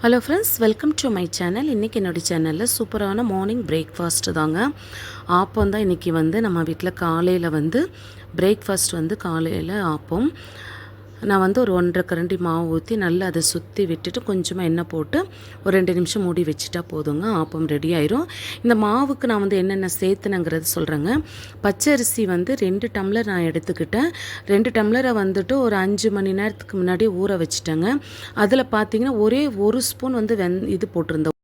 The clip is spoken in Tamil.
Hello friends, welcome to my channel. இன்றைக்கி என்னோடய சேனலில் சூப்பரான மார்னிங் பிரேக்ஃபாஸ்ட்டு தாங்க. ஆப்பம் தான் இன்றைக்கி நம்ம வீட்டில் காலையில் பிரேக்ஃபாஸ்ட் காலையில் ஆப்பம். நான் ஒரு 1.5 கரண்டி மாவு ஊற்றி நல்லா அதை சுற்றி விட்டுட்டு கொஞ்சமாக எண்ணெய் போட்டு ஒரு 2 நிமிஷம் மூடி வச்சுட்டா போதுங்க, ஆப்பம் ரெடி ஆயிரும். இந்த மாவுக்கு நான் என்னென்ன சேர்த்துனங்கிறது சொல்கிறேங்க. பச்சரிசி 2 டம்ளர் நான் எடுத்துக்கிட்டேன். 2 டம்ளரை ஒரு 5 மணி நேரத்துக்கு முன்னாடி ஊற வச்சுட்டேங்க. அதில் பார்த்தீங்கன்னா ஒரே 1 ஸ்பூன் இது போட்டிருந்தேன்.